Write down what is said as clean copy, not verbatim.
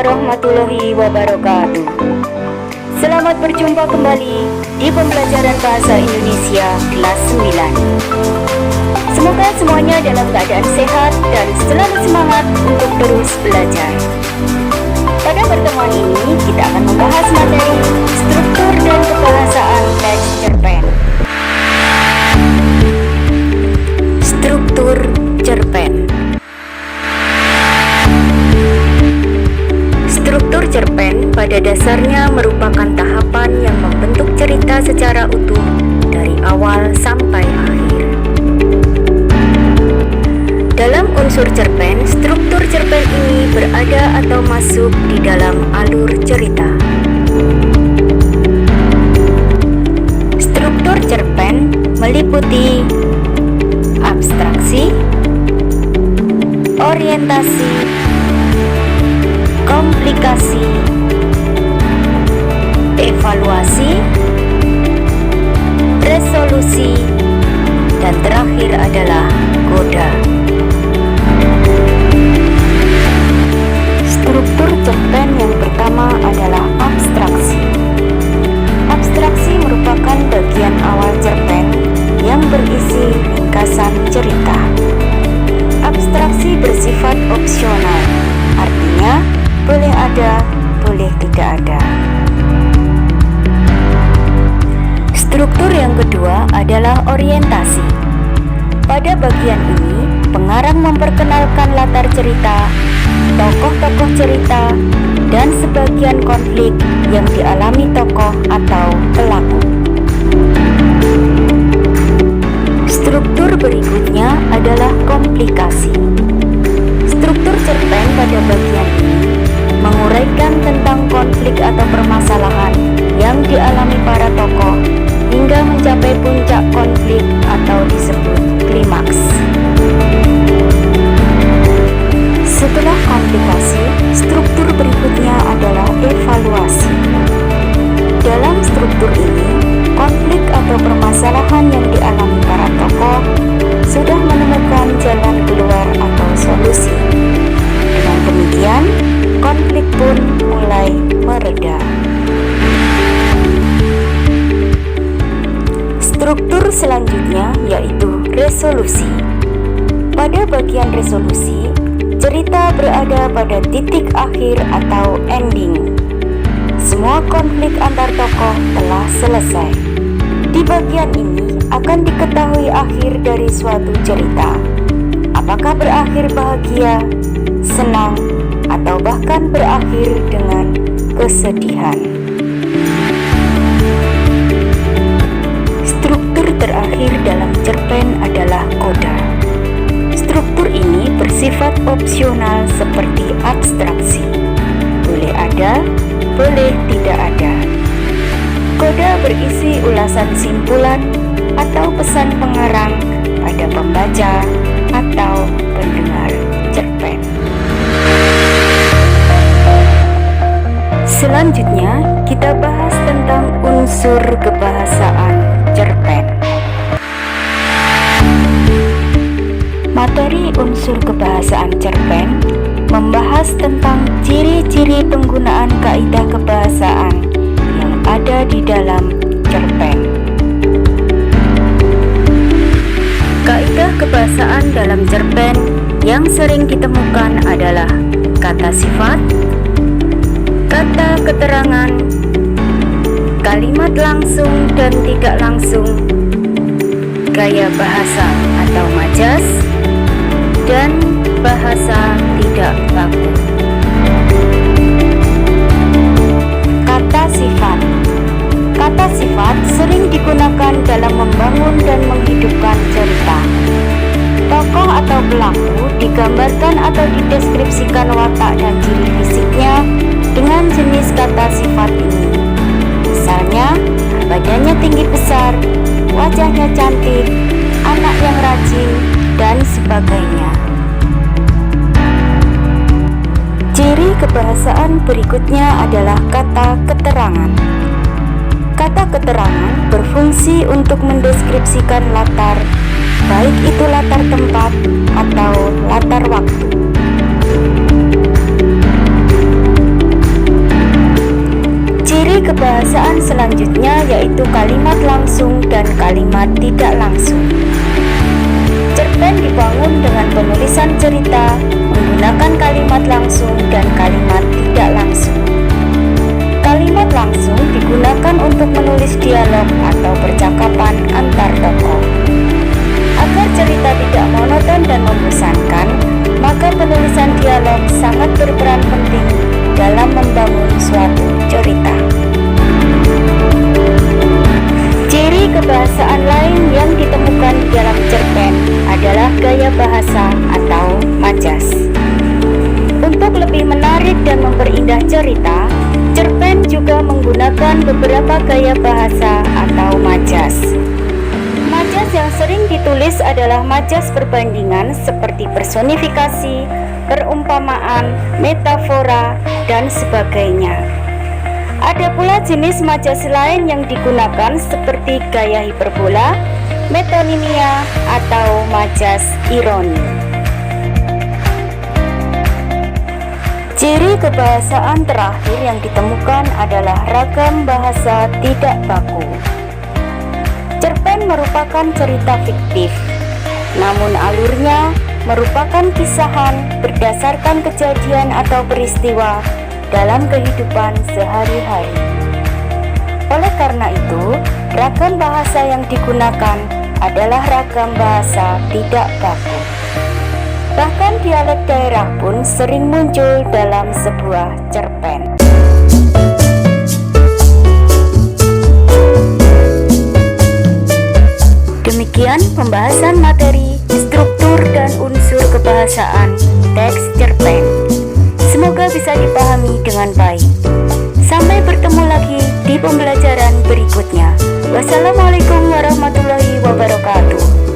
warahmatullahi wabarakatuh. Selamat berjumpa kembali di pembelajaran bahasa Indonesia kelas 9. Semoga semuanya dalam keadaan sehat dan selalu semangat untuk terus belajar. Pada pertemuan ini kita akan membahas materi struktur dan kebahasaan teks cerpen. Struktur cerpen. Struktur cerpen pada dasarnya merupakan tahapan yang membentuk cerita secara utuh dari awal sampai akhir. Dalam unsur cerpen, struktur cerpen ini berada atau masuk di dalam alur cerita. Struktur cerpen meliputi abstraksi, orientasi, komplikasi, evaluasi, resolusi, dan terakhir adalah koda. Struktur cerpen yang pertama adalah abstraksi. Abstraksi merupakan bagian awal cerpen yang berisi ringkasan cerita. Abstraksi bersifat opsional, artinya boleh ada, boleh tidak ada. Struktur yang kedua adalah orientasi. Pada bagian ini, pengarang memperkenalkan latar cerita, tokoh-tokoh cerita, dan sebagian konflik yang dialami tokoh atau pelaku. Struktur berikutnya adalah komplikasi. Struktur cerpen pada bagian ini menguraikan tentang konflik atau permasalahan yang dialami para tokoh hingga mencapai puncak konflik atau disebut klimaks. Setelah komplikasi, struktur berikutnya adalah evaluasi. Dalam struktur ini, konflik atau permasalahan yang dialami para tokoh sudah menemukan jalan keluar atau solusi. Dengan demikian, konflik pun mulai mereda. Struktur selanjutnya yaitu resolusi. Pada bagian resolusi, cerita berada pada titik akhir atau ending. Semua konflik antar tokoh telah selesai. Di bagian ini akan diketahui akhir dari suatu cerita. Apakah berakhir bahagia, senang, atau bahkan berakhir dengan kesedihan. Struktur terakhir dalam cerpen adalah koda. Struktur ini bersifat opsional seperti abstraksi. Boleh ada, boleh tidak ada. Koda berisi ulasan simpulan atau pesan pengarang pada pembaca atau pendengar cerpen. Selanjutnya, kita bahas tentang unsur kebahasaan cerpen. Materi unsur kebahasaan cerpen membahas tentang ciri-ciri penggunaan kaidah kebahasaan yang ada di dalam cerpen. Kaidah kebahasaan dalam cerpen yang sering ditemukan adalah kata sifat, kata keterangan, kalimat langsung dan tidak langsung, gaya bahasa atau majas, dan bahasa tidak baku. Kata sifat. Kata sifat sering digunakan dalam membangun dan menghidupkan cerita. Tokoh atau pelaku digambarkan atau dideskripsikan watak dan ciri fisiknya dengan jenis kata sifat ini. Misalnya, badannya tinggi besar, wajahnya cantik, anak yang rajin, dan sebagainya. Ciri kebahasaan berikutnya adalah kata keterangan. Kata keterangan berfungsi untuk mendeskripsikan latar, baik itu latar tempat atau latar waktu. kebahasaan selanjutnya yaitu kalimat langsung dan kalimat tidak langsung. Cerpen dibangun dengan penulisan cerita menggunakan kalimat langsung dan kalimat tidak langsung. Kalimat langsung digunakan untuk menulis dialog atau percakapan antar tokoh. Agar cerita tidak monoton dan membosankan, maka penulisan dialog sangat berperan penting dalam membangun suatu cerita. Ciri kebahasaan lain yang ditemukan di dalam cerpen adalah gaya bahasa atau majas. Untuk lebih menarik dan memperindah cerita, cerpen juga menggunakan beberapa gaya bahasa atau majas. Majas yang sering ditulis adalah majas perbandingan seperti personifikasi, perumpamaan, metafora, dan sebagainya. Ada pula jenis majas lain yang digunakan seperti gaya hiperbola, metonimia, atau majas ironi. Ciri kebahasaan terakhir yang ditemukan adalah ragam bahasa tidak baku. Cerpen merupakan cerita fiktif, namun alurnya merupakan kisahan berdasarkan kejadian atau peristiwa dalam kehidupan sehari-hari. Oleh karena itu, ragam bahasa yang digunakan adalah ragam bahasa tidak baku. Bahkan dialek daerah pun sering muncul dalam sebuah cerpen. Demikian pembahasan materi, struktur, dan unsur kebahasaan teks cerpen. Semoga bisa dipahami dengan baik. Sampai bertemu lagi di pembelajaran berikutnya. Wassalamualaikum warahmatullahi wabarakatuh.